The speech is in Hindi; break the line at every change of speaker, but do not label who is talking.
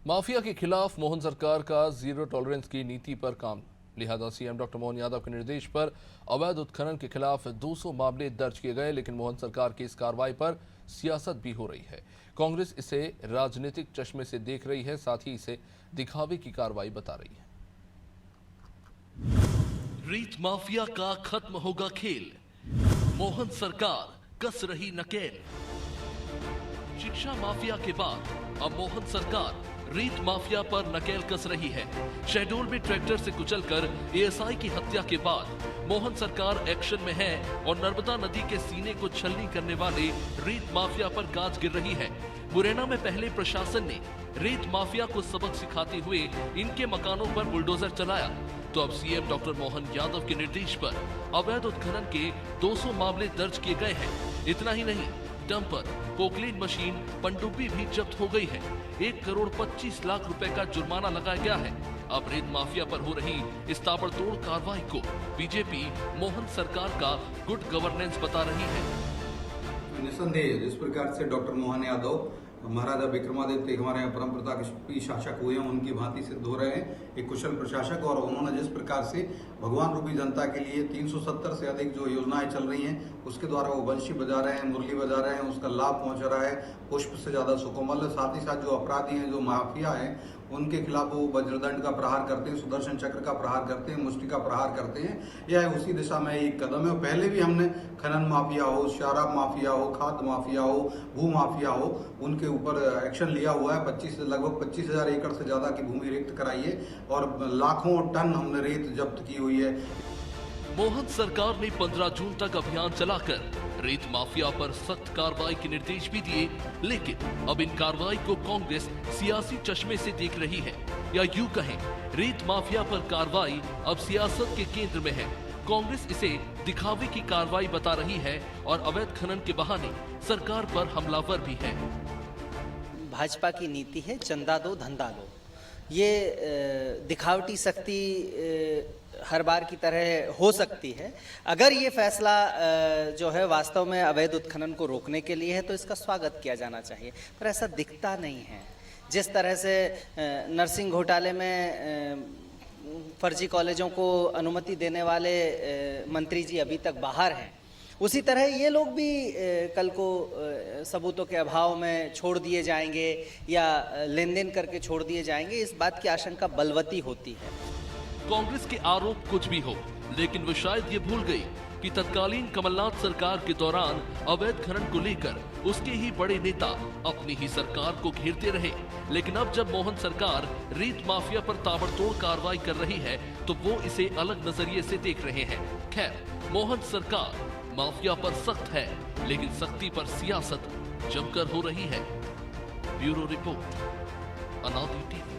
माफिया के खिलाफ मोहन सरकार का जीरो टॉलरेंस की नीति पर काम, लिहाजा सीएम डॉक्टर मोहन यादव के निर्देश पर अवैध उत्खनन के खिलाफ 200 मामले दर्ज किए गए, लेकिन मोहन सरकार की इस कार्रवाई पर सियासत भी हो रही है। कांग्रेस इसे राजनीतिक चश्मे से देख रही है, साथ ही इसे दिखावे की कार्रवाई बता रही है।
रीत माफिया का खत्म होगा खेल, मोहन सरकार कस रही नकेल। शिक्षा माफिया के बाद अब मोहन सरकार रीत माफिया पर नकेल कस रही है। शहडोल में ट्रैक्टर से कुचलकर एएसआई की हत्या के बाद मोहन सरकार एक्शन में है और नर्मदा नदी के सीने को छलनी करने वाले रीत माफिया पर गाज गिर रही है। मुरैना में पहले प्रशासन ने रीत माफिया को सबक सिखाते हुए इनके मकानों पर बुलडोजर चलाया, तो अब सीएम डॉक्टर मोहन यादव के निर्देश पर अवैध उत्खनन के 200 मामले दर्ज किए गए हैं। इतना ही नहीं, डंपर, पोकलीन मशीन, पनडुब्बी भी जब्त हो गई है। 1 करोड़ 25 लाख रुपए का जुर्माना लगाया गया है। अब रेत माफिया पर हो रही इस ताबड़तोड़ कार्रवाई को बीजेपी मोहन सरकार का गुड गवर्नेंस बता रही है।
निसंदेह जिस प्रकार से डॉक्टर मोहन यादव महाराजा विक्रमादित्य हमारे यहाँ परम प्रतापी शासक हुए हैं, उनकी भांति सिद्ध हो रहे हैं, एक कुशल प्रशासक। और उन्होंने जिस प्रकार से भगवान रूपी जनता के लिए 370 से अधिक जो योजनाएं चल रही हैं, उसके द्वारा वो बंशी बजा रहे हैं, मुरली बजा रहे हैं, उसका लाभ पहुंच रहा है पुष्प से ज्यादा सुकोमल। साथ ही साथ जो अपराधी हैं, जो माफिया हैं, उनके खिलाफ वो वज्रदंड का प्रहार करते हैं, सुदर्शन चक्र का प्रहार करते हैं, मुष्टि का प्रहार करते हैं। यह उसी दिशा में एक कदम है। पहले भी हमने खनन माफिया हो, शराब माफिया हो, खाद माफिया हो, भू माफिया हो, उनके ऊपर एक्शन लिया हुआ है। लगभग 25,000 एकड़ से ज्यादा की भूमि रिक्त कराई है और लाखों टन हमने रेत जब्त की हुई है।
मोहन सरकार ने 15 जून तक अभियान चलाकर रेत माफिया पर सख्त कार्रवाई के निर्देश भी दिए, लेकिन अब इन कार्रवाई को कांग्रेस सियासी चश्मे से देख रही है, या यूं कहें रेत माफिया पर कार्रवाई अब सियासत के केंद्र में है। कांग्रेस इसे दिखावे की कार्रवाई बता रही है और अवैध खनन के बहाने सरकार पर हमलावर भी है।
भाजपा की नीति है चंदा दो धंधा दो। ये दिखावटी शक्ति हर बार की तरह हो सकती है। अगर ये फैसला जो है वास्तव में अवैध उत्खनन को रोकने के लिए है तो इसका स्वागत किया जाना चाहिए, पर ऐसा दिखता नहीं है। जिस तरह से नर्सिंग घोटाले में फर्जी कॉलेजों को अनुमति देने वाले मंत्री जी अभी तक बाहर हैं, उसी तरह ये लोग भी कल को सबूतों के अभाव में छोड़ दिए जाएंगे या लेन देन करके छोड़ दिए जाएंगे। इस बात की आशंका बलवती होती है।
कांग्रेस के आरोप कुछ भी हो, लेकिन वो शायद ये भूल गई कि तत्कालीन कमलनाथ सरकार के दौरान अवैध खनन को लेकर उसके ही बड़े नेता अपनी ही सरकार को घेरते रहे। लेकिन अब जब मोहन सरकार रीत माफिया पर ताबड़तोड़ कार्रवाई कर रही है तो वो इसे अलग नजरिए से देख रहे हैं। खैर, मोहन सरकार माफिया पर सख्त है, लेकिन सख्ती पर सियासत जमकर हो रही है। ब्यूरो रिपोर्ट, अनादि टीवी।